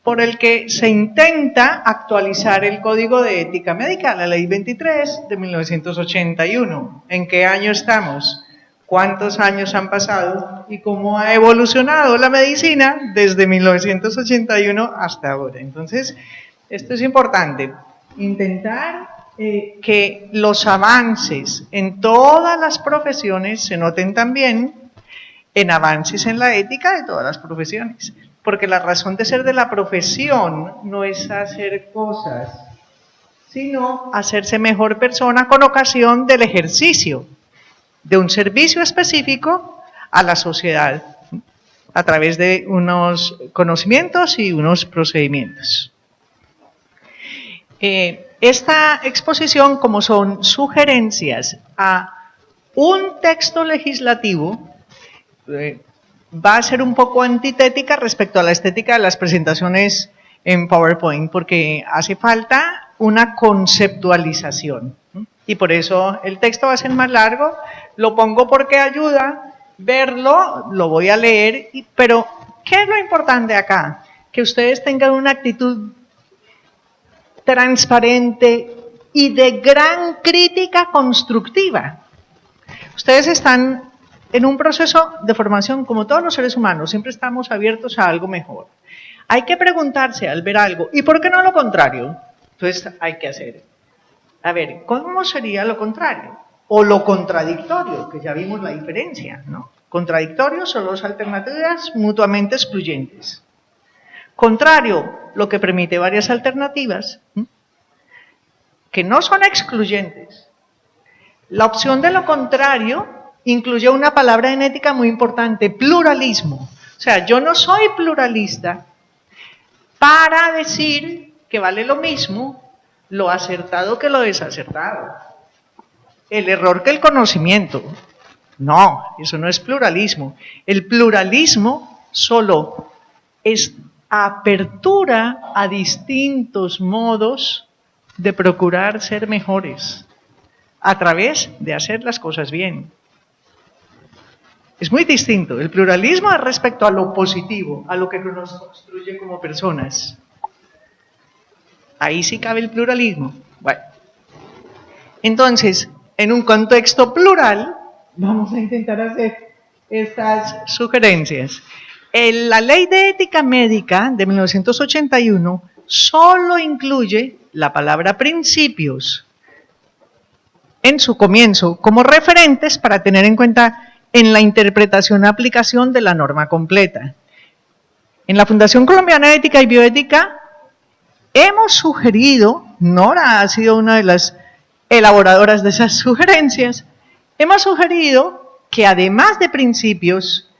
por el que se intenta actualizar el Código de Ética Médica, la Ley 23 de 1981. ¿En qué año estamos? ¿Cuántos años han pasado? ¿Y cómo ha evolucionado la medicina desde 1981 hasta ahora? Entonces, esto es importante. Intentar que los avances en todas las profesiones se noten también en avances en la ética de todas las profesiones. Porque la razón de ser de la profesión no es hacer cosas, sino hacerse mejor persona con ocasión del ejercicio de un servicio específico a la sociedad a través de unos conocimientos y unos procedimientos. Esta exposición, como son sugerencias a un texto legislativo, va a ser un poco antitética respecto a la estética de las presentaciones en PowerPoint, porque hace falta una conceptualización. Y por eso el texto va a ser más largo. Lo pongo porque ayuda verlo, lo voy a leer, pero ¿qué es lo importante acá? Que ustedes tengan una actitud transparente y de gran crítica constructiva. Ustedes están en un proceso de formación como todos los seres humanos, siempre estamos abiertos a algo mejor. Hay que preguntarse al ver algo, ¿y por qué no lo contrario? Entonces hay que hacer, a ver, ¿cómo sería lo contrario? O lo contradictorio, que ya vimos la diferencia, ¿no? Contradictorios son las alternativas mutuamente excluyentes. Contrario, lo que permite varias alternativas, que no son excluyentes. La opción de lo contrario incluye una palabra en ética muy importante, pluralismo. O sea, yo no soy pluralista para decir que vale lo mismo lo acertado que lo desacertado, el error que el conocimiento. No, eso no es pluralismo. El pluralismo solo es apertura a distintos modos de procurar ser mejores a través de hacer las cosas bien. Es muy distinto. El pluralismo es respecto a lo positivo, a lo que nos construye como personas. Ahí sí cabe el pluralismo. Bueno, entonces, en un contexto plural, vamos a intentar hacer estas sugerencias. La Ley de Ética Médica de 1981 solo incluye la palabra principios en su comienzo como referentes para tener en cuenta en la interpretación y aplicación de la norma completa. En la Fundación Colombiana de Ética y Bioética hemos sugerido, Nora ha sido una de las elaboradoras de esas sugerencias, hemos sugerido que además de principios,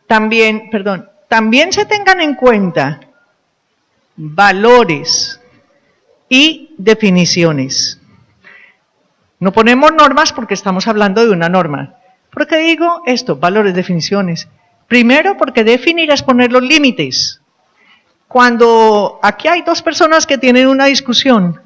también se tengan en cuenta valores y definiciones. No ponemos normas porque estamos hablando de una norma. ¿Por qué digo esto? Valores, definiciones. Primero, porque definir es poner los límites. Cuando aquí hay dos personas que tienen una discusión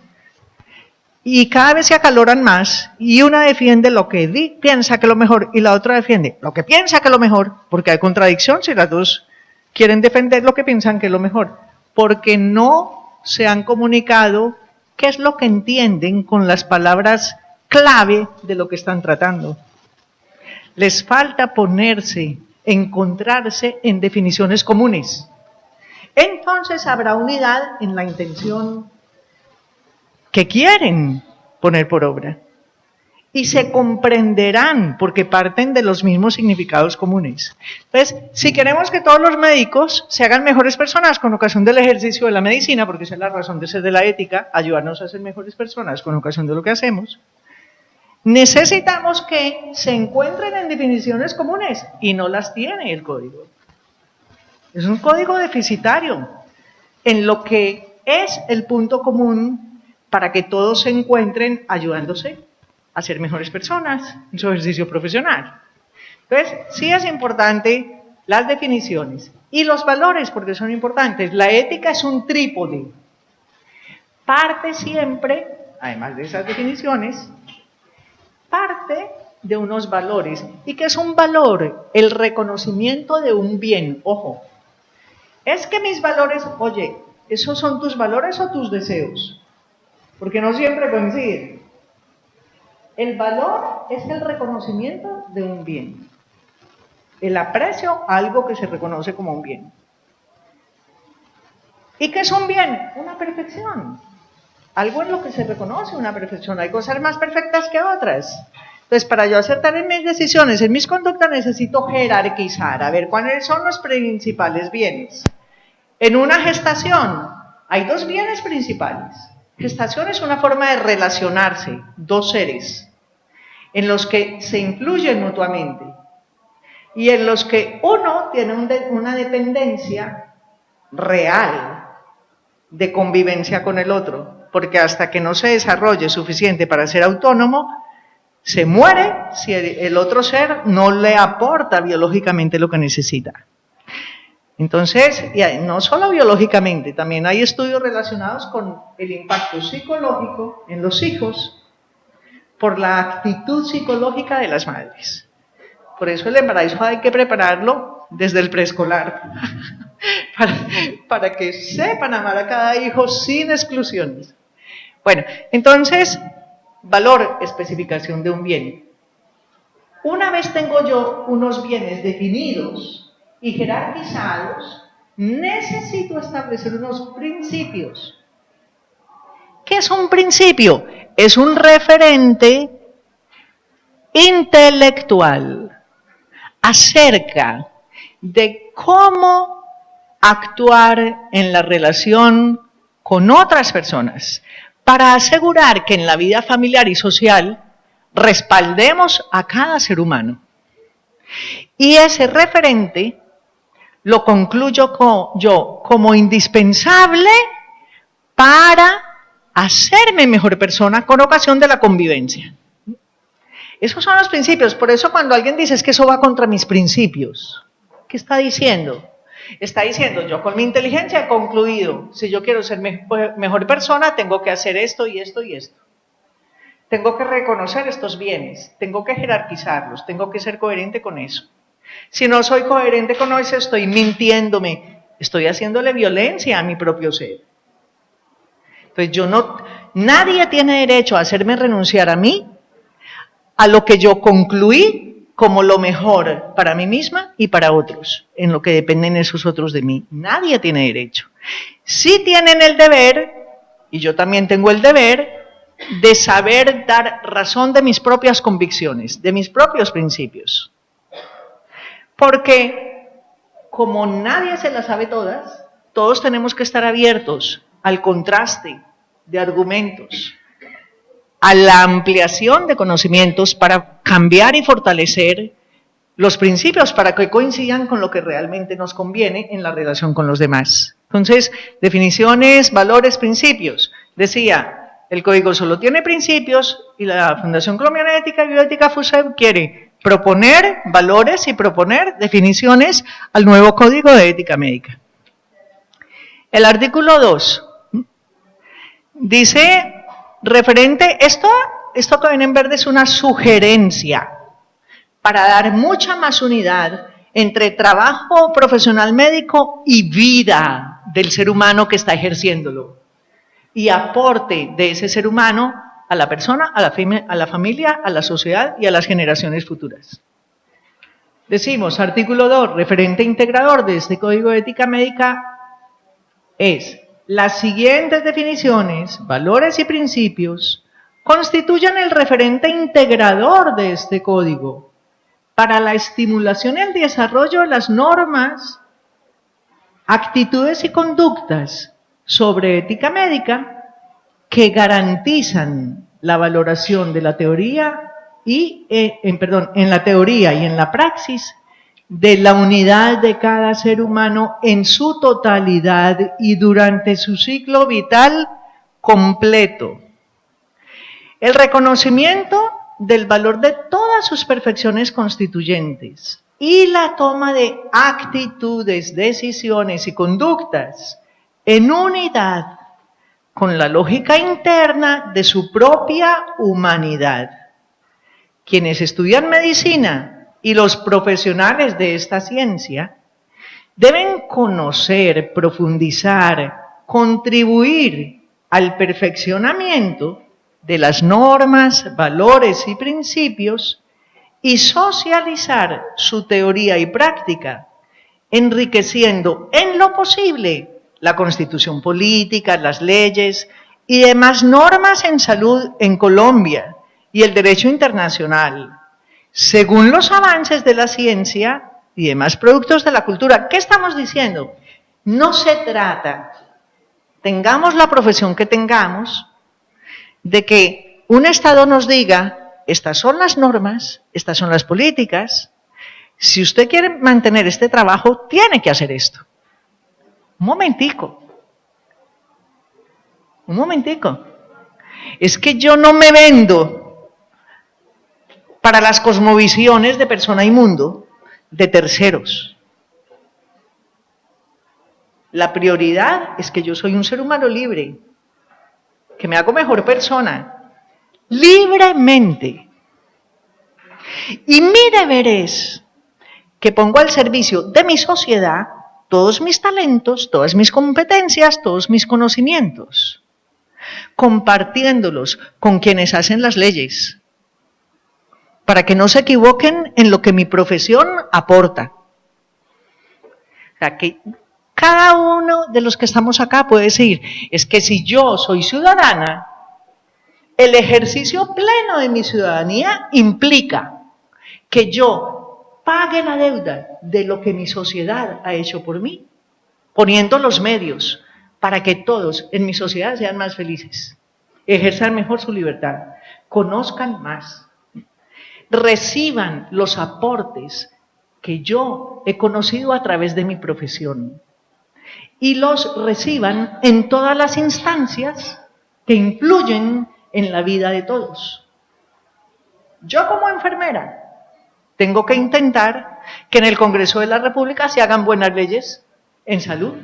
y cada vez se acaloran más y una defiende lo que piensa que es lo mejor y la otra defiende lo que piensa que es lo mejor, porque hay contradicción si las dos quieren defender lo que piensan que es lo mejor, porque no se han comunicado qué es lo que entienden con las palabras clave de lo que están tratando. Les falta ponerse, encontrarse en definiciones comunes. Entonces habrá unidad en la intención que quieren poner por obra. Y se comprenderán porque parten de los mismos significados comunes. Entonces, si queremos que todos los médicos se hagan mejores personas con ocasión del ejercicio de la medicina, porque esa es la razón de ser de la ética, ayudarnos a ser mejores personas con ocasión de lo que hacemos, necesitamos que se encuentren en definiciones comunes y no las tiene el código. Es un código deficitario en lo que es el punto común para que todos se encuentren ayudándose a ser mejores personas en su ejercicio profesional. Entonces, sí es importante las definiciones y los valores porque son importantes. La ética es un trípode. Parte siempre, además de esas definiciones, parte de unos valores. ¿Y qué es un valor? El reconocimiento de un bien. Ojo, es que mis valores, oye, ¿esos son tus valores o tus deseos? Porque no siempre coinciden. El valor es el reconocimiento de un bien. El aprecio a algo que se reconoce como un bien. ¿Y qué es un bien? Una perfección. Algo en lo que se reconoce una perfección. Hay cosas más perfectas que otras. Entonces, para yo acertar en mis decisiones, en mis conductas, necesito jerarquizar, a ver cuáles son los principales bienes. En una gestación hay dos bienes principales. Gestación es una forma de relacionarse, dos seres, en los que se influyen mutuamente y en los que uno tiene una dependencia real de convivencia con el otro, porque hasta que no se desarrolle suficiente para ser autónomo, se muere si el otro ser no le aporta biológicamente lo que necesita. Entonces, y no solo biológicamente, también hay estudios relacionados con el impacto psicológico en los hijos por la actitud psicológica de las madres. Por eso el embarazo hay que prepararlo desde el preescolar, para que sepan amar a cada hijo sin exclusiones. Bueno, entonces, valor, especificación de un bien. Una vez tengo yo unos bienes definidos y jerarquizados, necesito establecer unos principios. ¿Qué es un principio? Es un referente intelectual acerca de cómo actuar en la relación con otras personas para asegurar que en la vida familiar y social respaldemos a cada ser humano. Y ese referente lo concluyo yo como indispensable para hacerme mejor persona con ocasión de la convivencia. Esos son los principios. Por eso cuando alguien dice es que eso va contra mis principios, ¿qué está diciendo? Está diciendo, yo con mi inteligencia he concluido, si yo quiero ser mejor persona, tengo que hacer esto y esto y esto. Tengo que reconocer estos bienes, tengo que jerarquizarlos, tengo que ser coherente con eso. Si no soy coherente con eso, estoy mintiéndome, estoy haciéndole violencia a mi propio ser. Entonces nadie tiene derecho a hacerme renunciar a mí, a lo que yo concluí como lo mejor para mí misma y para otros, en lo que dependen esos otros de mí. Nadie tiene derecho. Sí tienen el deber, y yo también tengo el deber, de saber dar razón de mis propias convicciones, de mis propios principios. Porque como nadie se las sabe todas, todos tenemos que estar abiertos al contraste de argumentos, a la ampliación de conocimientos para cambiar y fortalecer los principios para que coincidan con lo que realmente nos conviene en la relación con los demás. Entonces, definiciones, valores, principios. Decía, el código solo tiene principios y la Fundación Colombiana de Ética y Bioética FUSEB quiere proponer valores y proponer definiciones al nuevo Código de Ética Médica. El artículo 2 dice, referente, esto que ven en verde es una sugerencia para dar mucha más unidad entre trabajo profesional médico y vida del ser humano que está ejerciéndolo y aporte de ese ser humano a la persona, a la familia, a la sociedad y a las generaciones futuras. Decimos, artículo 2, referente integrador de este Código de Ética Médica es: las siguientes definiciones, valores y principios constituyen el referente integrador de este código para la estimulación y el desarrollo de las normas, actitudes y conductas sobre ética médica que garantizan la valoración de la teoría en la teoría y en la praxis de la unidad de cada ser humano en su totalidad y durante su ciclo vital completo. El reconocimiento del valor de todas sus perfecciones constituyentes y la toma de actitudes, decisiones y conductas en unidad con la lógica interna de su propia humanidad. Quienes estudian medicina y los profesionales de esta ciencia deben conocer, profundizar, contribuir al perfeccionamiento de las normas, valores y principios y socializar su teoría y práctica, enriqueciendo en lo posible la constitución política, las leyes y demás normas en salud en Colombia y el derecho internacional, según los avances de la ciencia y demás productos de la cultura. ¿Qué estamos diciendo? No se trata, tengamos la profesión que tengamos, de que un Estado nos diga, estas son las normas, estas son las políticas, si usted quiere mantener este trabajo, tiene que hacer esto. Un momentico. Es que yo no me vendo para las cosmovisiones de persona y mundo de terceros. La prioridad es que yo soy un ser humano libre, que me hago mejor persona, libremente. Y mi deber es que pongo al servicio de mi sociedad todos mis talentos, todas mis competencias, todos mis conocimientos, compartiéndolos con quienes hacen las leyes, para que no se equivoquen en lo que mi profesión aporta. O sea, que cada uno de los que estamos acá puede decir, es que si yo soy ciudadana, el ejercicio pleno de mi ciudadanía implica que yo pague la deuda de lo que mi sociedad ha hecho por mí, poniendo los medios para que todos en mi sociedad sean más felices, ejerzan mejor su libertad, conozcan más, reciban los aportes que yo he conocido a través de mi profesión y los reciban en todas las instancias que influyen en la vida de todos. Yo como enfermera tengo que intentar que en el Congreso de la República se hagan buenas leyes en salud.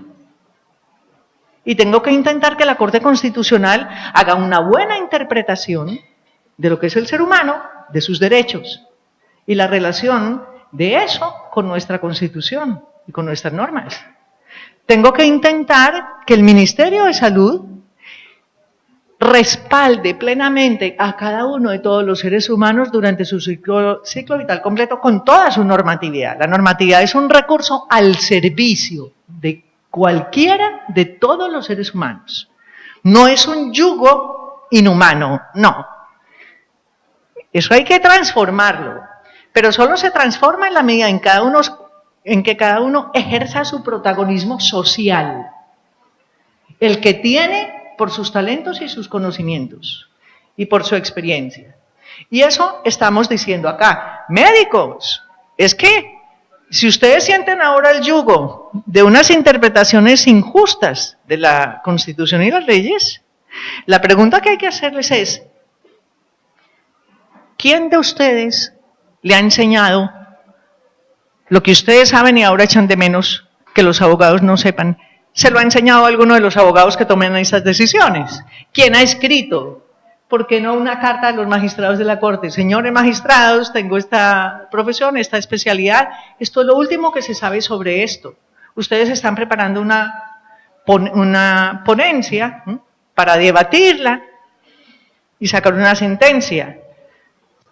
Y tengo que intentar que la Corte Constitucional haga una buena interpretación de lo que es el ser humano, de sus derechos, y la relación de eso con nuestra Constitución y con nuestras normas. Tengo que intentar que el Ministerio de Salud respalde plenamente a cada uno de todos los seres humanos durante su ciclo vital completo con toda su normatividad. La normatividad es un recurso al servicio de cualquiera de todos los seres humanos. No es un yugo inhumano, no. Eso hay que transformarlo, pero solo se transforma en la medida en que cada uno ejerza su protagonismo social, el que tiene por sus talentos y sus conocimientos y por su experiencia. Y eso estamos diciendo acá. Médicos, es que si ustedes sienten ahora el yugo de unas interpretaciones injustas de la Constitución y las leyes, la pregunta que hay que hacerles es, ¿quién de ustedes le ha enseñado lo que ustedes saben y ahora echan de menos que los abogados no sepan? ¿Se lo ha enseñado a alguno de los abogados que tomen esas decisiones? ¿Quién ha escrito? ¿Por qué no una carta a los magistrados de la Corte? Señores magistrados, tengo esta profesión, esta especialidad, esto es lo último que se sabe sobre esto. Ustedes están preparando una ponencia para debatirla y sacar una sentencia.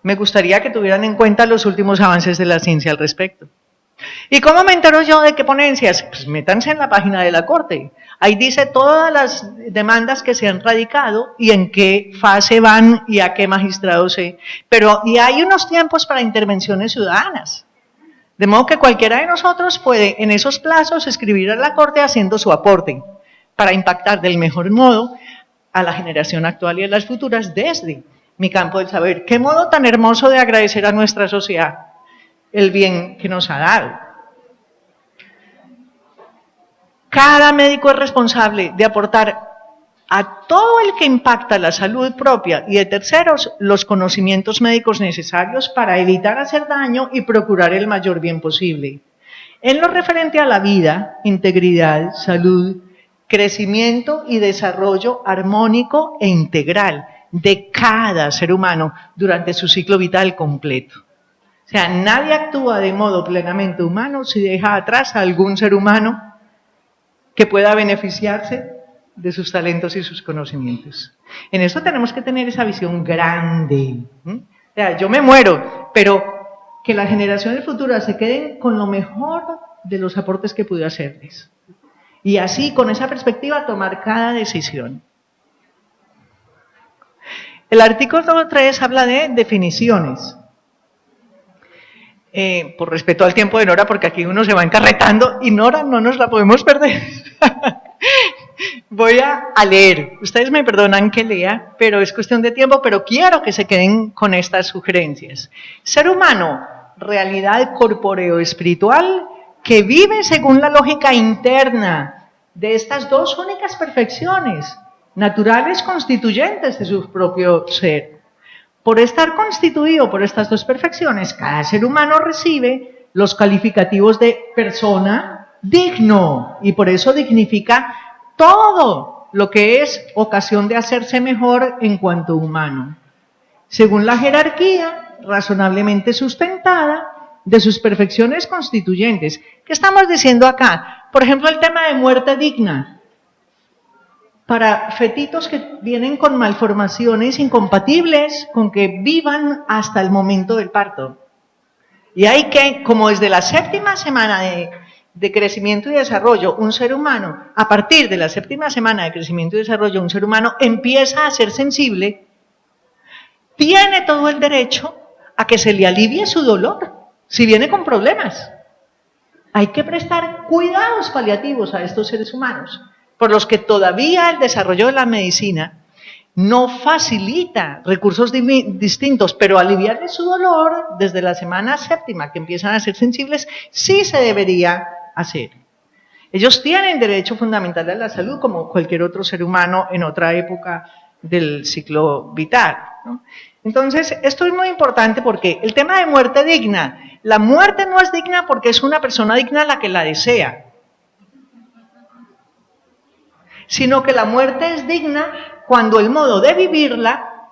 Me gustaría que tuvieran en cuenta los últimos avances de la ciencia al respecto. ¿Y cómo me entero yo de qué ponencias? Pues métanse en la página de la Corte. Ahí dice todas las demandas que se han radicado y en qué fase van y a qué magistrado se... Y hay unos tiempos para intervenciones ciudadanas. De modo que cualquiera de nosotros puede en esos plazos escribir a la Corte haciendo su aporte para impactar del mejor modo a la generación actual y a las futuras desde mi campo del saber. Qué modo tan hermoso de agradecer a nuestra sociedad el bien que nos ha dado. Cada médico es responsable de aportar a todo el que impacta la salud propia y de terceros los conocimientos médicos necesarios para evitar hacer daño y procurar el mayor bien posible. En lo referente a la vida, integridad, salud, crecimiento y desarrollo armónico e integral de cada ser humano durante su ciclo vital completo. O sea, nadie actúa de modo plenamente humano si deja atrás a algún ser humano que pueda beneficiarse de sus talentos y sus conocimientos. En eso tenemos que tener esa visión grande. O sea, yo me muero, pero que las generaciones futuras se queden con lo mejor de los aportes que pude hacerles. Y así, con esa perspectiva, tomar cada decisión. El artículo 3 habla de definiciones. Por respeto al tiempo de Nora, porque aquí uno se va encarretando y Nora no nos la podemos perder. Voy a leer. Ustedes me perdonan que lea, pero es cuestión de tiempo, pero quiero que se queden con estas sugerencias. Ser humano, realidad corpóreo-espiritual que vive según la lógica interna de estas dos únicas perfecciones naturales constituyentes de su propio ser. Por estar constituido por estas dos perfecciones, cada ser humano recibe los calificativos de persona, digno, y por eso dignifica todo lo que es ocasión de hacerse mejor en cuanto humano, según la jerarquía razonablemente sustentada de sus perfecciones constituyentes. ¿Qué estamos diciendo acá? Por ejemplo, el tema de muerte digna. Para fetitos que vienen con malformaciones incompatibles con que vivan hasta el momento del parto. Y hay que, como desde la séptima semana de crecimiento y desarrollo, un ser humano, a partir de la séptima semana de crecimiento y desarrollo, un ser humano empieza a ser sensible, tiene todo el derecho a que se le alivie su dolor, si viene con problemas. Hay que prestar cuidados paliativos a estos seres humanos, por los que todavía el desarrollo de la medicina no facilita recursos distintos, pero aliviarles su dolor desde la semana séptima, que empiezan a ser sensibles, sí se debería hacer. Ellos tienen derecho fundamental a la salud como cualquier otro ser humano en otra época del ciclo vital, ¿no? Entonces, esto es muy importante porque el tema de muerte digna, la muerte no es digna porque es una persona digna la que la desea, sino que la muerte es digna cuando el modo de vivirla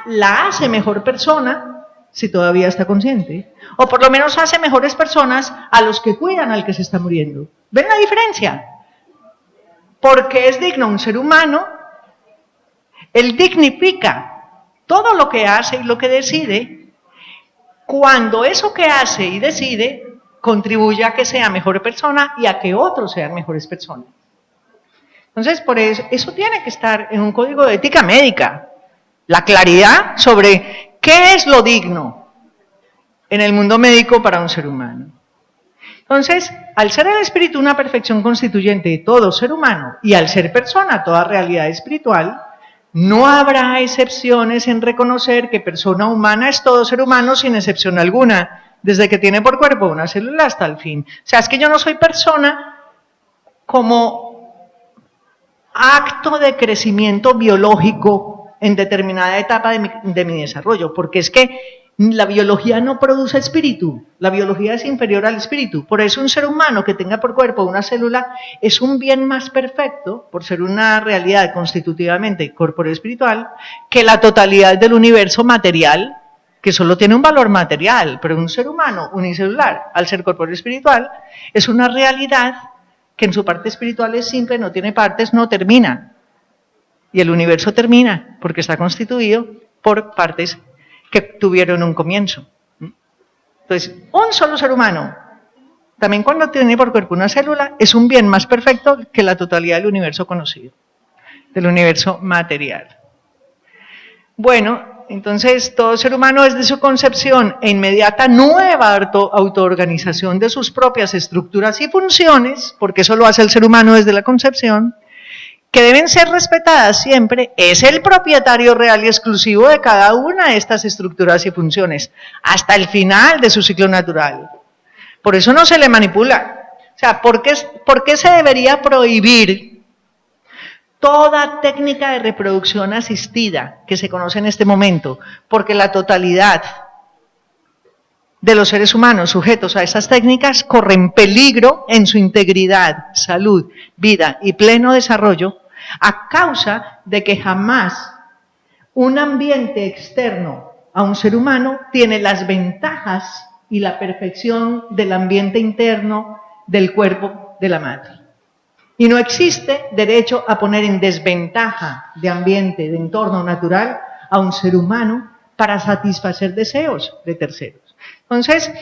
la hace mejor persona, si todavía está consciente, o por lo menos hace mejores personas a los que cuidan al que se está muriendo. ¿Ven la diferencia? Porque es digno un ser humano, él dignifica todo lo que hace y lo que decide, cuando eso que hace y decide contribuye a que sea mejor persona y a que otros sean mejores personas. Entonces, por eso tiene que estar en un código de ética médica, la claridad sobre qué es lo digno en el mundo médico para un ser humano. Entonces, al ser el espíritu una perfección constituyente de todo ser humano y al ser persona toda realidad espiritual, no habrá excepciones en reconocer que persona humana es todo ser humano sin excepción alguna, desde que tiene por cuerpo una célula hasta el fin. O sea, es que yo no soy persona como acto de crecimiento biológico en determinada etapa de mi desarrollo, porque es que la biología no produce espíritu, la biología es inferior al espíritu. Por eso un ser humano que tenga por cuerpo una célula es un bien más perfecto, por ser una realidad constitutivamente corpóreo espiritual, que la totalidad del universo material, que solo tiene un valor material, pero un ser humano unicelular, al ser corpóreo espiritual, es una realidad que en su parte espiritual es simple, no tiene partes, no termina. Y el universo termina porque está constituido por partes que tuvieron un comienzo. Entonces, un solo ser humano, también cuando tiene por cuerpo una célula, es un bien más perfecto que la totalidad del universo conocido, del universo material. Bueno, entonces todo ser humano desde su concepción e inmediata nueva autoorganización de sus propias estructuras y funciones, porque eso lo hace el ser humano desde la concepción, que deben ser respetadas siempre, es el propietario real y exclusivo de cada una de estas estructuras y funciones, hasta el final de su ciclo natural. Por eso no se le manipula. O sea, ¿por qué se debería prohibir toda técnica de reproducción asistida que se conoce en este momento? Porque la totalidad de los seres humanos sujetos a esas técnicas corren peligro en su integridad, salud, vida y pleno desarrollo a causa de que jamás un ambiente externo a un ser humano tiene las ventajas y la perfección del ambiente interno del cuerpo de la madre. Y no existe derecho a poner en desventaja de ambiente, de entorno natural, a un ser humano para satisfacer deseos de terceros. Entonces,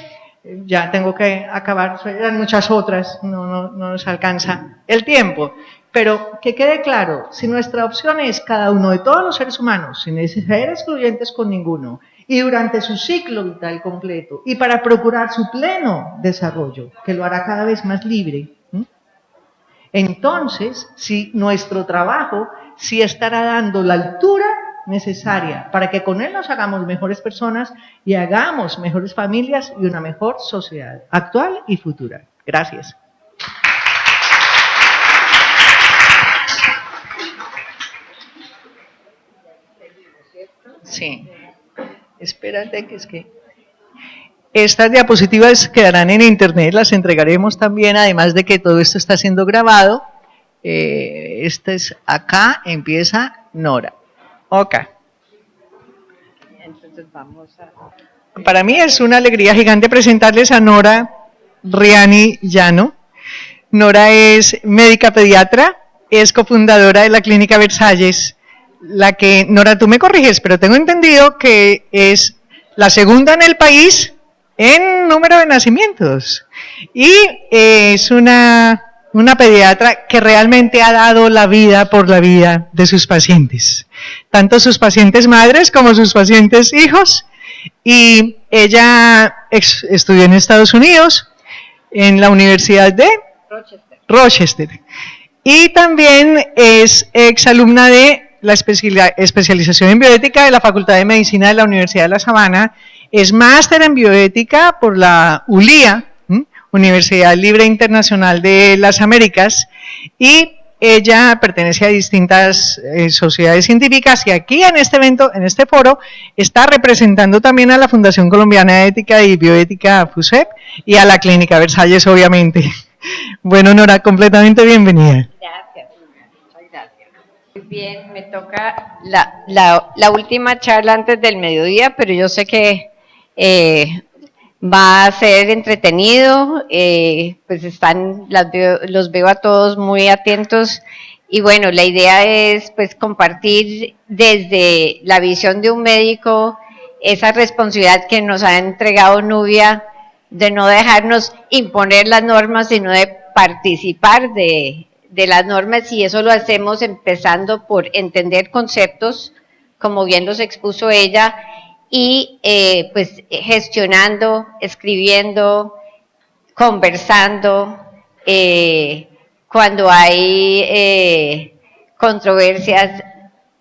ya tengo que acabar, eran muchas otras, no nos alcanza el tiempo. Pero que quede claro, si nuestra opción es cada uno de todos los seres humanos, sin ser excluyentes con ninguno, y durante su ciclo vital completo, y para procurar su pleno desarrollo, que lo hará cada vez más libre, entonces, si nuestro trabajo sí estará dando la altura necesaria para que con él nos hagamos mejores personas y hagamos mejores familias y una mejor sociedad, actual y futura. Gracias. Sí. Espérate que es que... Estas diapositivas quedarán en internet, las entregaremos también, además de que todo esto está siendo grabado. Este es acá, empieza Nora. Ok. Entonces vamos a... Para mí es una alegría gigante presentarles a Nora Riani Llano. Nora es médica pediatra, es cofundadora de la Clínica Versalles, la que, Nora, tú me corriges, pero tengo entendido que es la segunda en el país en número de nacimientos. Y es una pediatra que realmente ha dado la vida por la vida de sus pacientes, tanto sus pacientes madres como sus pacientes hijos. Y ella estudió en Estados Unidos, en la Universidad de Rochester. Y también es exalumna de la especialización en bioética de la Facultad de Medicina de la Universidad de La Sabana. Es máster en bioética por la ULIA, Universidad Libre Internacional de las Américas, y ella pertenece a distintas sociedades científicas, y aquí en este evento, en este foro, está representando también a la Fundación Colombiana de Ética y Bioética, FUSEP, y a la Clínica Versalles, obviamente. Bueno, Nora, completamente bienvenida. Gracias, muchas gracias. Muy bien, me toca la última charla antes del mediodía, pero yo sé que va a ser entretenido, pues los veo a todos muy atentos, y bueno, la idea es pues compartir desde la visión de un médico esa responsabilidad que nos ha entregado Nubia, de no dejarnos imponer las normas, sino de participar de las normas, y eso lo hacemos empezando por entender conceptos, como bien los expuso ella, y pues gestionando, escribiendo, conversando, cuando hay controversias,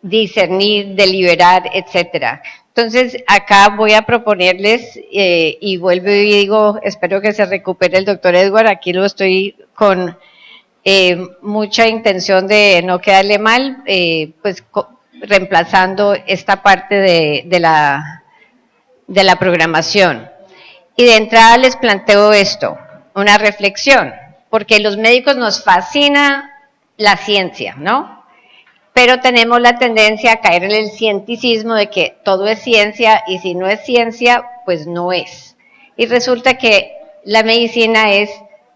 discernir, deliberar, etcétera. Entonces, acá voy a proponerles, y vuelvo y digo, espero que se recupere el doctor Edward, aquí lo estoy con mucha intención de no quedarle mal, pues reemplazando esta parte de la programación. Y de entrada les planteo esto, una reflexión, porque los médicos nos fascina la ciencia, ¿no? Pero tenemos la tendencia a caer en el cienticismo de que todo es ciencia, y si no es ciencia, pues no es. Y resulta que la medicina es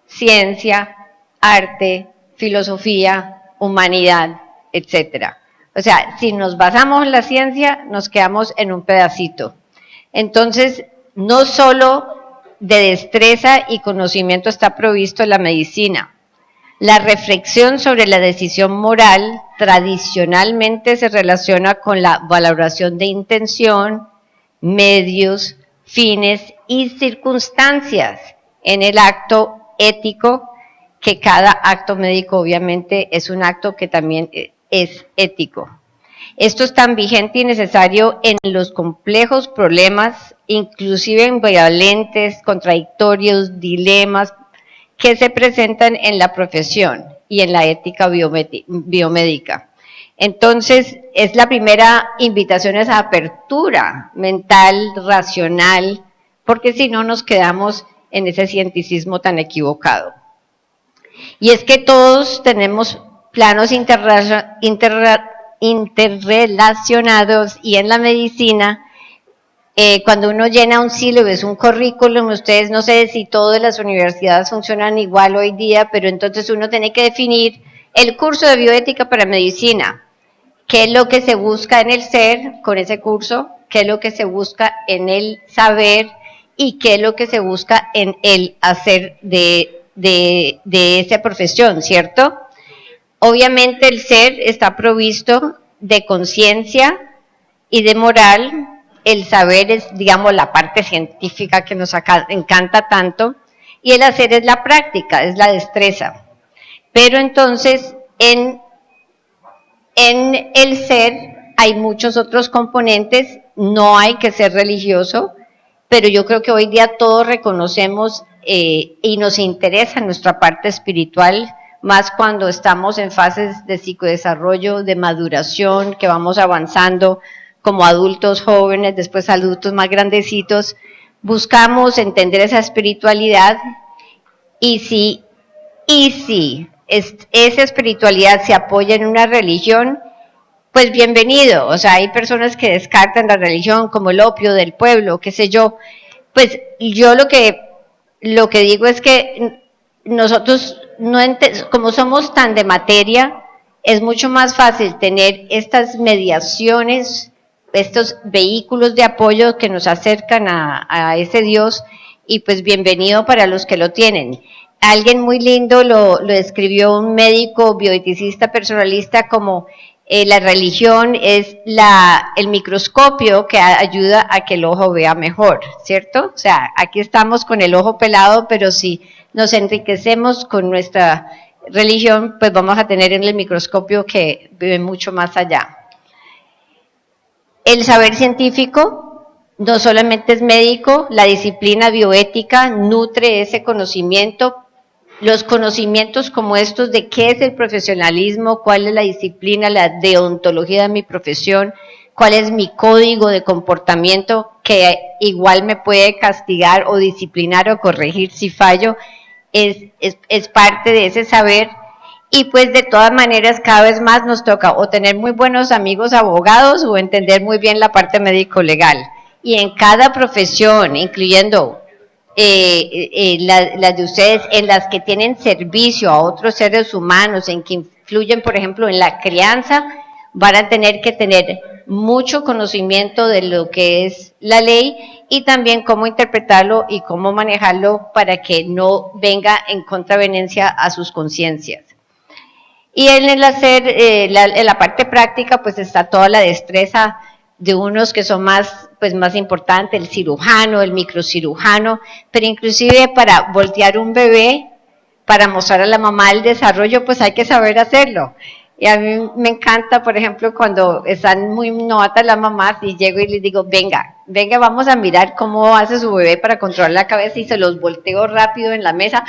ciencia, arte, filosofía, humanidad, etcétera. O sea, si nos basamos en la ciencia, nos quedamos en un pedacito. Entonces, no solo de destreza y conocimiento está provisto la medicina. La reflexión sobre la decisión moral tradicionalmente se relaciona con la valoración de intención, medios, fines y circunstancias en el acto ético, que cada acto médico obviamente es un acto que también es ético. Esto es tan vigente y necesario en los complejos problemas, inclusive en violentes, contradictorios, dilemas que se presentan en la profesión y en la ética biomédica. Entonces, es la primera invitación a esa apertura mental, racional, porque si no nos quedamos en ese cienticismo tan equivocado. Y es que todos tenemos planos interrelacionados, y en la medicina, cuando uno llena un sílabus, un currículum, ustedes no sé si todas las universidades funcionan igual hoy día, pero entonces uno tiene que definir el curso de bioética para medicina, ¿qué es lo que se busca en el ser con ese curso? ¿Qué es lo que se busca en el saber? ¿Y qué es lo que se busca en el hacer de esa profesión, cierto? Obviamente el ser está provisto de conciencia y de moral. El saber es, digamos, la parte científica que nos encanta tanto, y el hacer es la práctica, es la destreza. Pero entonces, en el ser hay muchos otros componentes, no hay que ser religioso, pero yo creo que hoy día todos reconocemos y nos interesa nuestra parte espiritual, más cuando estamos en fases de psicodesarrollo, de maduración, que vamos avanzando como adultos jóvenes, después adultos más grandecitos, buscamos entender esa espiritualidad, y si esa espiritualidad se apoya en una religión, pues bienvenido. O sea, hay personas que descartan la religión como el opio del pueblo, qué sé yo. Pues yo lo que digo es que nosotros, como somos tan de materia, es mucho más fácil tener estas mediaciones, estos vehículos de apoyo que nos acercan a ese Dios, y pues bienvenido para los que lo tienen. Alguien muy lindo lo describió, un médico bioeticista personalista, como la religión es el microscopio que ayuda a que el ojo vea mejor, ¿cierto? O sea, aquí estamos con el ojo pelado, pero si nos enriquecemos con nuestra religión, pues vamos a tener en el microscopio que ve mucho más allá. El saber científico no solamente es médico, la disciplina bioética nutre ese conocimiento. Los conocimientos como estos de qué es el profesionalismo, cuál es la disciplina, la deontología de mi profesión, cuál es mi código de comportamiento, que igual me puede castigar o disciplinar o corregir si fallo, es parte de ese saber. Y pues de todas maneras cada vez más nos toca o tener muy buenos amigos abogados o entender muy bien la parte médico-legal. Y en cada profesión, incluyendo las de ustedes, en las que tienen servicio a otros seres humanos, en que influyen, por ejemplo, en la crianza, van a tener que tener mucho conocimiento de lo que es la ley y también cómo interpretarlo y cómo manejarlo para que no venga en contraveniencia a sus conciencias. Y en el hacer, en la parte práctica, pues está toda la destreza de unos que son más importantes, el cirujano, el microcirujano, pero inclusive para voltear un bebé, para mostrar a la mamá el desarrollo, pues hay que saber hacerlo. Y a mí me encanta, por ejemplo, cuando están muy novatas las mamás y llego y les digo, venga, vamos a mirar cómo hace su bebé para controlar la cabeza, y se los volteo rápido en la mesa.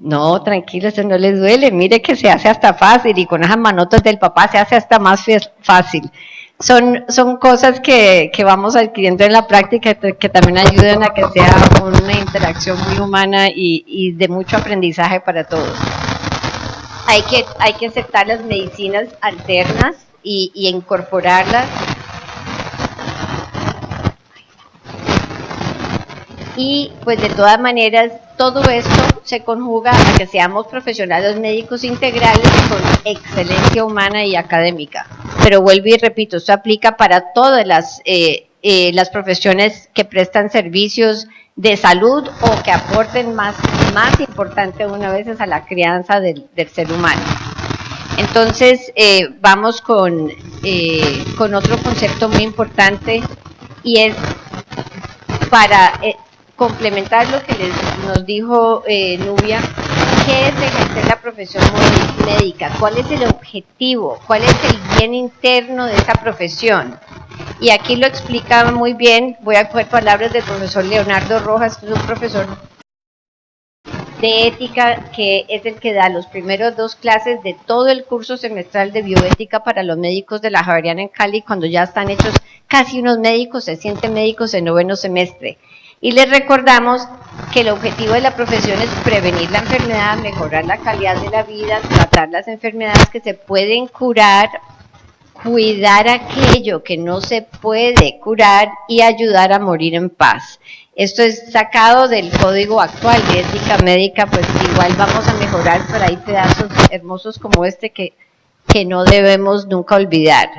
No, tranquilo, eso no les duele, mire que se hace hasta fácil, y con esas manotas del papá se hace hasta más fácil. Son cosas que vamos adquiriendo en la práctica, que también ayudan a que sea una interacción muy humana y de mucho aprendizaje para todos. Hay que aceptar las medicinas alternas y incorporarlas. Y pues de todas maneras todo esto se conjuga a que seamos profesionales médicos integrales con excelencia humana y académica. Pero vuelvo y repito, esto aplica para todas las profesiones que prestan servicios de salud o que aporten más importante aún a veces a la crianza del ser humano. Entonces vamos con otro concepto muy importante, y es para complementar lo que nos dijo Nubia. ¿Qué es ejercer la profesión médica? ¿Cuál es el objetivo? ¿Cuál es el bien interno de esa profesión? Y aquí lo explica muy bien. Voy a coger palabras del profesor Leonardo Rojas, que es un profesor de ética, que es el que da los primeros 2 clases de todo el curso semestral de bioética para los médicos de la Javeriana en Cali. Cuando ya están hechos casi unos médicos, se sienten médicos en 9º semestre. Y les recordamos que el objetivo de la profesión es prevenir la enfermedad, mejorar la calidad de la vida, tratar las enfermedades que se pueden curar, cuidar aquello que no se puede curar y ayudar a morir en paz. Esto es sacado del código actual de ética médica, pues igual vamos a mejorar, pero hay pedazos hermosos como este que no debemos nunca olvidar.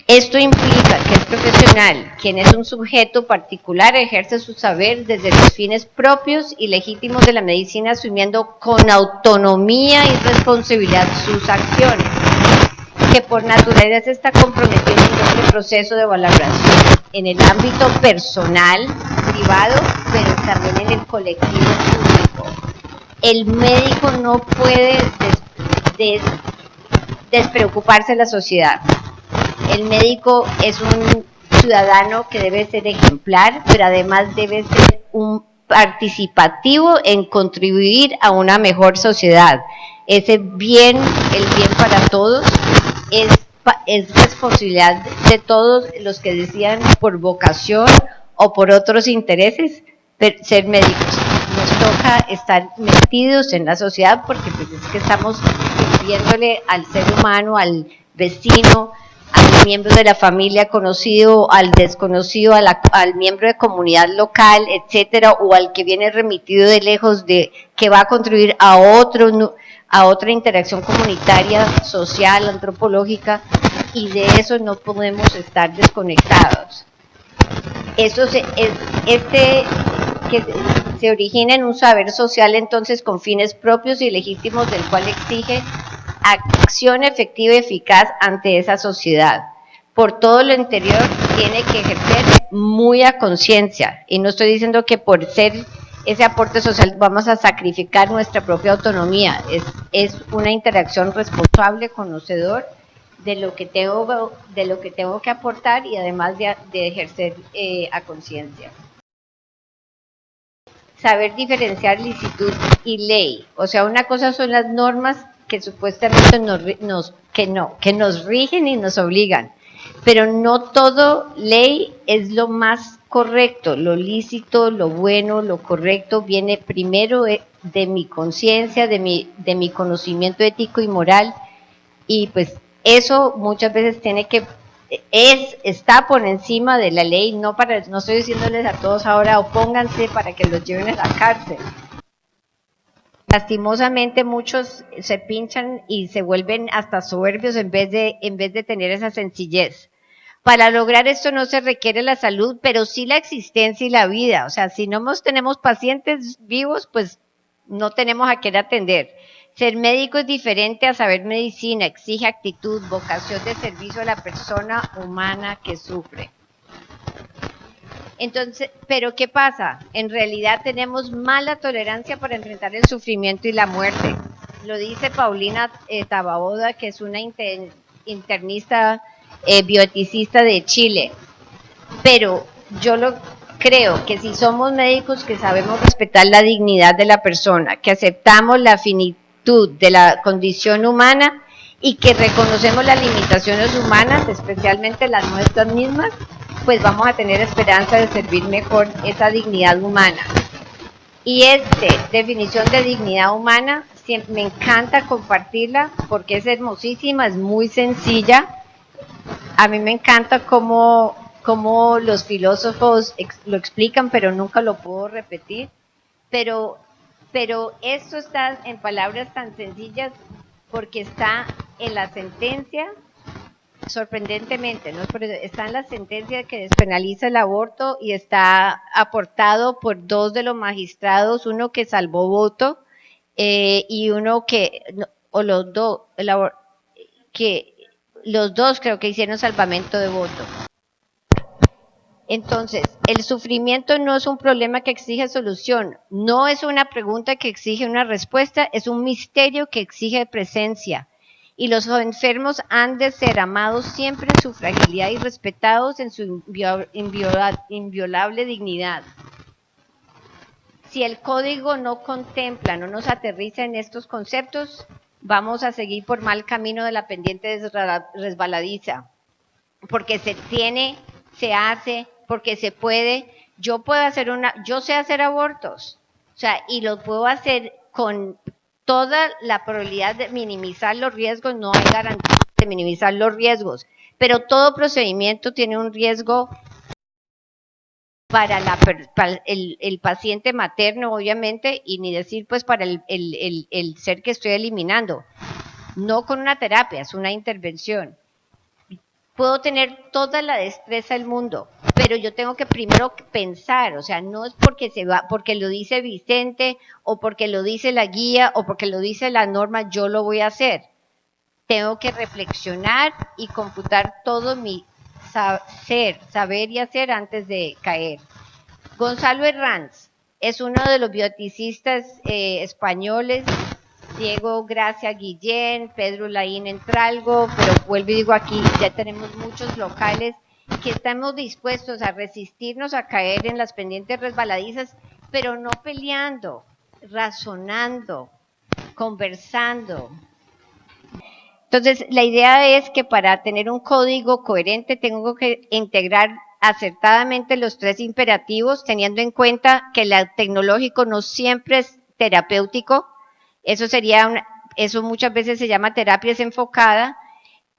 Esto implica que el profesional, quien es un sujeto particular, ejerce su saber desde los fines propios y legítimos de la medicina, asumiendo con autonomía y responsabilidad sus acciones, que por naturaleza se está comprometiendo en este proceso de valoración en el ámbito personal, privado, pero también en el colectivo público. El médico no puede despreocuparse de la sociedad. El médico es un ciudadano que debe ser ejemplar, pero además debe ser un participativo en contribuir a una mejor sociedad. Ese bien, el bien para todos, es responsabilidad de todos los que decían por vocación o por otros intereses ser médicos. Nos toca estar metidos en la sociedad porque pues es que estamos sirviéndole al ser humano, al vecino, al miembro de la familia conocido, al desconocido, al miembro de comunidad local, etcétera, o al que viene remitido de lejos, que va a contribuir a otra interacción comunitaria, social, antropológica, y de eso no podemos estar desconectados. Eso que se origina en un saber social entonces con fines propios y legítimos, del cual exige acción efectiva y eficaz ante esa sociedad. Por todo lo anterior tiene que ejercer muy a conciencia, y no estoy diciendo que por ser ese aporte social vamos a sacrificar nuestra propia autonomía, es una interacción responsable, conocedor de lo que tengo que aportar y además de ejercer a conciencia. Saber diferenciar licitud y ley, o sea, una cosa son las normas que supuestamente nos rigen y nos obligan, pero no todo ley es lo más correcto, lo lícito, lo bueno, lo correcto viene primero de mi conciencia, de mi conocimiento ético y moral, y pues eso muchas veces está por encima de la ley, no estoy diciéndoles a todos ahora opónganse para que los lleven a la cárcel. Lastimosamente muchos se pinchan y se vuelven hasta soberbios en vez de tener esa sencillez. Para lograr esto no se requiere la salud, pero sí la existencia y la vida. O sea, si no tenemos pacientes vivos, pues no tenemos a quién atender. Ser médico es diferente a saber medicina, exige actitud, vocación de servicio a la persona humana que sufre. Entonces, ¿pero qué pasa? En realidad tenemos mala tolerancia para enfrentar el sufrimiento y la muerte. Lo dice Paulina Tababoda, que es una internista bioeticista de Chile. Pero yo creo que si somos médicos que sabemos respetar la dignidad de la persona, que aceptamos la finitud de la condición humana y que reconocemos las limitaciones humanas, especialmente las nuestras mismas, pues vamos a tener esperanza de servir mejor esa dignidad humana. Y definición de dignidad humana, me encanta compartirla porque es hermosísima, es muy sencilla. A mí me encanta cómo los filósofos lo explican, pero nunca lo puedo repetir. Pero esto está en palabras tan sencillas porque está en la sentencia. Sorprendentemente, ¿no? Está en la sentencia que despenaliza el aborto y está aportado por dos de los magistrados, uno que salvó voto y uno los dos creo que hicieron salvamento de voto. Entonces, el sufrimiento no es un problema que exige solución, no es una pregunta que exige una respuesta, es un misterio que exige presencia. Y los enfermos han de ser amados siempre en su fragilidad y respetados en su inviolable dignidad. Si el código no contempla, no nos aterriza en estos conceptos, vamos a seguir por mal camino de la pendiente resbaladiza, porque se hace, porque se puede. Yo sé hacer abortos, o sea, y lo puedo hacer con toda la probabilidad de minimizar los riesgos, no hay garantía de minimizar los riesgos, pero todo procedimiento tiene un riesgo para, para el paciente materno, obviamente, y ni decir pues para el ser que estoy eliminando. No con una terapia, es una intervención. Puedo tener toda la destreza del mundo, pero yo tengo que primero pensar, o sea, no es porque lo dice Vicente, o porque lo dice la guía, o porque lo dice la norma, yo lo voy a hacer. Tengo que reflexionar y computar todo mi saber y hacer antes de caer. Gonzalo Herranz es uno de los bioticistas españoles, Diego Gracia Guillén, Pedro Laín Entralgo, pero vuelvo y digo aquí, ya tenemos muchos locales que estamos dispuestos a resistirnos a caer en las pendientes resbaladizas, pero no peleando, razonando, conversando. Entonces, la idea es que para tener un código coherente tengo que integrar acertadamente los 3 imperativos, teniendo en cuenta que el tecnológico no siempre es terapéutico. Eso muchas veces se llama terapia desenfocada.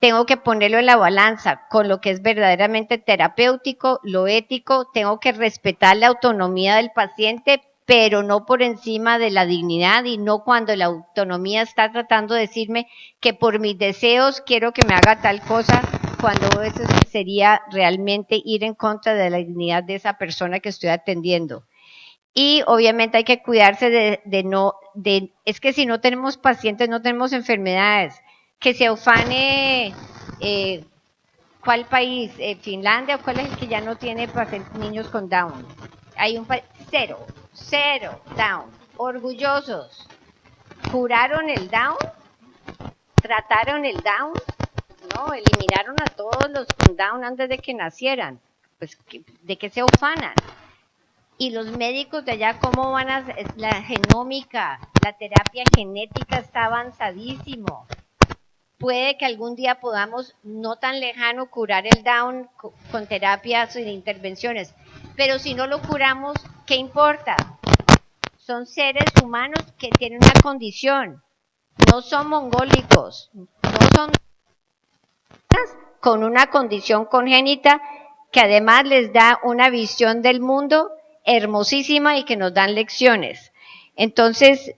Tengo que ponerlo en la balanza con lo que es verdaderamente terapéutico, lo ético. Tengo que respetar la autonomía del paciente, pero no por encima de la dignidad y no cuando la autonomía está tratando de decirme que por mis deseos quiero que me haga tal cosa, cuando eso sería realmente ir en contra de la dignidad de esa persona que estoy atendiendo. Y obviamente hay que cuidarse es que si no tenemos pacientes, no tenemos enfermedades. Que se ufane, ¿cuál país? ¿Finlandia o cuál es el que ya no tiene niños con Down? Hay un país, cero Down. Orgullosos. ¿Curaron el Down? ¿Trataron el Down? No, eliminaron a todos los con Down antes de que nacieran. Pues, ¿de qué se ufanan? Y los médicos de allá, ¿cómo van a hacer? La genómica, la terapia genética está avanzadísimo. Puede que algún día podamos, no tan lejano, curar el Down con terapias y intervenciones. Pero si no lo curamos, ¿qué importa? Son seres humanos que tienen una condición. No son mongólicos, no son con una condición congénita que además les da una visión del mundo hermosísima y que nos dan lecciones. Entonces,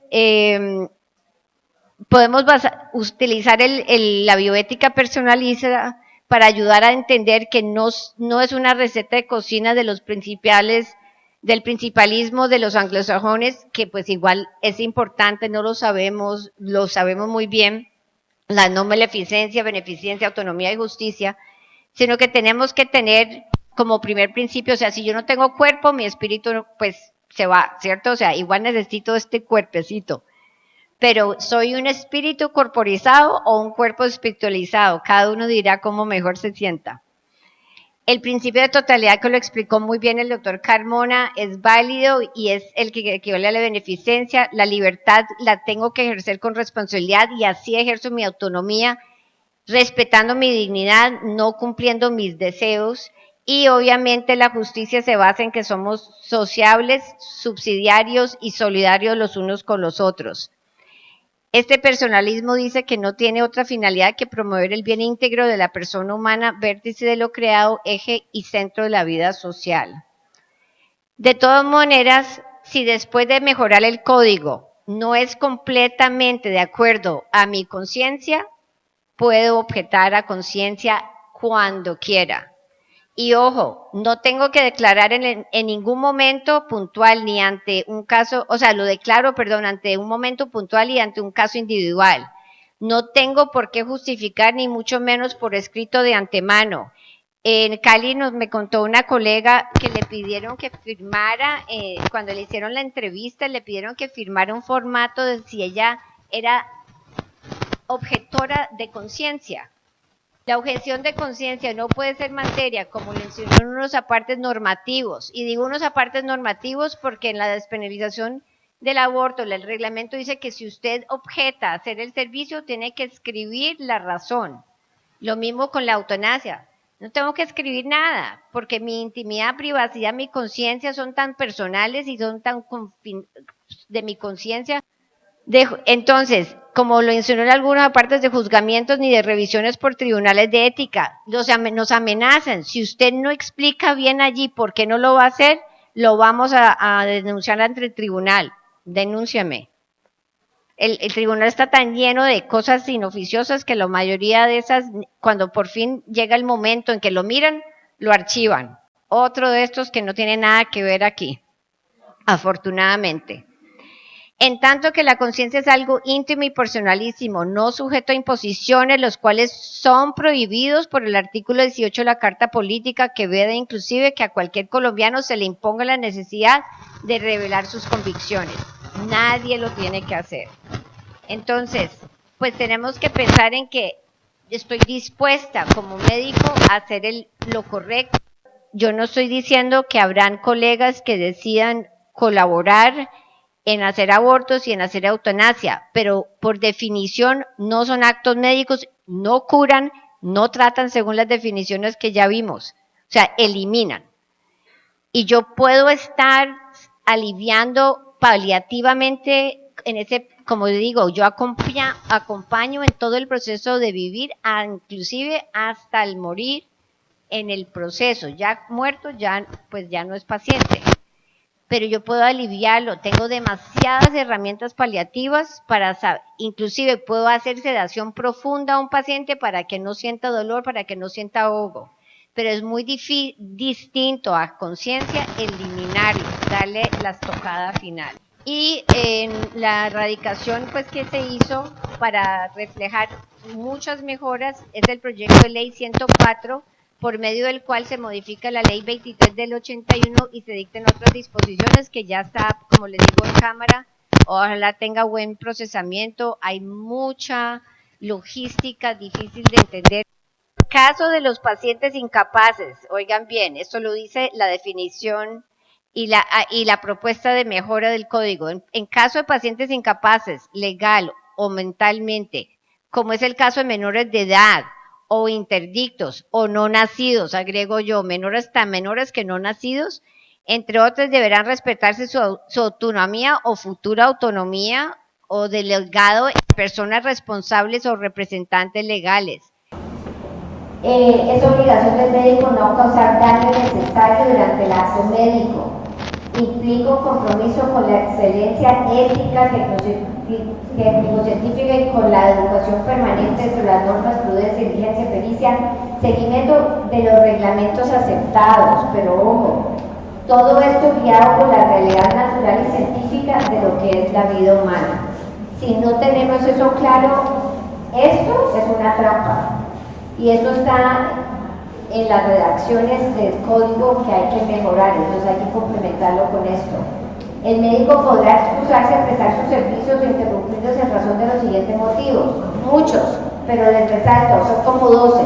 podemos utilizar la bioética personalizada para ayudar a entender que no es una receta de cocina de los del principalismo de los anglosajones, que pues igual es importante, no lo sabemos muy bien, la no maleficencia, beneficencia, autonomía y justicia, sino que tenemos que tener como primer principio, o sea, si yo no tengo cuerpo, mi espíritu pues se va, ¿cierto? O sea, igual necesito este cuerpecito, pero ¿soy un espíritu corporizado o un cuerpo espiritualizado? Cada uno dirá cómo mejor se sienta. El principio de totalidad, que lo explicó muy bien el doctor Carmona, es válido y es el que equivale a la beneficencia. La libertad la tengo que ejercer con responsabilidad y así ejerzo mi autonomía, respetando mi dignidad, no cumpliendo mis deseos. Y obviamente la justicia se basa en que somos sociables, subsidiarios y solidarios los unos con los otros. Este personalismo dice que no tiene otra finalidad que promover el bien íntegro de la persona humana, vértice de lo creado, eje y centro de la vida social. De todas maneras, si después de mejorar el código no es completamente de acuerdo a mi conciencia, puedo objetar a conciencia cuando quiera. Y ojo, no tengo que declarar en ningún momento puntual ni ante un caso, o sea, lo declaro, perdón, ante un momento puntual y ante un caso individual. No tengo por qué justificar, ni mucho menos por escrito de antemano. En Cali me contó una colega que le pidieron que firmara, cuando le hicieron la entrevista, le pidieron que firmara un formato de si ella era objetora de conciencia. La objeción de conciencia no puede ser materia, como le mencionó en unos apartes normativos. Y digo unos apartes normativos porque en la despenalización del aborto, el reglamento dice que si usted objeta hacer el servicio, tiene que escribir la razón. Lo mismo con la eutanasia. No tengo que escribir nada, porque mi intimidad, privacidad, mi conciencia son tan personales y son tan de mi conciencia. Entonces, como lo insinuó en algunas partes, de juzgamientos ni de revisiones por tribunales de ética. Nos amenazan. Si usted no explica bien allí por qué no lo va a hacer, lo vamos a denunciar ante el tribunal. Denúnciame. El tribunal está tan lleno de cosas inoficiosas que la mayoría de esas, cuando por fin llega el momento en que lo miran, lo archivan. Otro de estos que no tiene nada que ver aquí, afortunadamente. En tanto que la conciencia es algo íntimo y personalísimo, no sujeto a imposiciones, los cuales son prohibidos por el artículo 18 de la Carta Política, que veda inclusive que a cualquier colombiano se le imponga la necesidad de revelar sus convicciones. Nadie lo tiene que hacer. Entonces, pues tenemos que pensar en que estoy dispuesta como médico a hacer lo correcto. Yo no estoy diciendo que habrán colegas que decidan colaborar en hacer abortos y en hacer eutanasia, pero por definición no son actos médicos, no curan, no tratan según las definiciones que ya vimos, o sea, eliminan. Y yo puedo estar aliviando paliativamente en ese, como digo, yo acompaño en todo el proceso de vivir, inclusive hasta el morir en el proceso. Ya muerto, pues ya no es paciente. Pero yo puedo aliviarlo, tengo demasiadas herramientas paliativas para saber, inclusive puedo hacer sedación profunda a un paciente para que no sienta dolor, para que no sienta ahogo, pero es muy distinto a conciencia eliminarlo, darle la estocada final. Y en la erradicación pues que se hizo para reflejar muchas mejoras es el proyecto de ley 104, por medio del cual se modifica la ley 23 del 81 y se dictan otras disposiciones que ya está, como les digo, en cámara. Ojalá tenga buen procesamiento, hay mucha logística difícil de entender. Caso de los pacientes incapaces, oigan bien, esto lo dice la definición y la propuesta de mejora del código. En caso de pacientes incapaces, legal o mentalmente, como es el caso de menores de edad, o interdictos, o no nacidos, agrego yo, menores que no nacidos, entre otros deberán respetarse su autonomía o futura autonomía o delegado en personas responsables o representantes legales. Es obligación del médico no causar daño innecesario durante el acto médico. Implica un compromiso con la excelencia ética, científica y con la educación permanente sobre las normas, prudencia, diligencia, pericia, seguimiento de los reglamentos aceptados, pero ojo, todo esto guiado por la realidad natural y científica de lo que es la vida humana. Si no tenemos eso claro, esto es una trampa y eso está en las redacciones del código que hay que mejorar, entonces hay que complementarlo con esto. El médico podrá excusarse a prestar sus servicios o interrumpirlos en razón de los siguientes motivos. Muchos, pero les resalto, son como 12.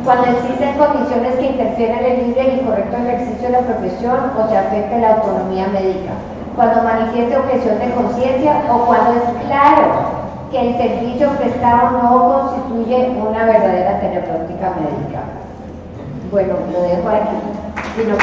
Cuando existen condiciones que interfieren en el libre y correcto ejercicio de la profesión o se afecte la autonomía médica. Cuando manifieste objeción de conciencia o cuando es claro que el servicio prestado no constituye una verdadera terapéutica médica. Bueno, lo dejo aquí. Si no,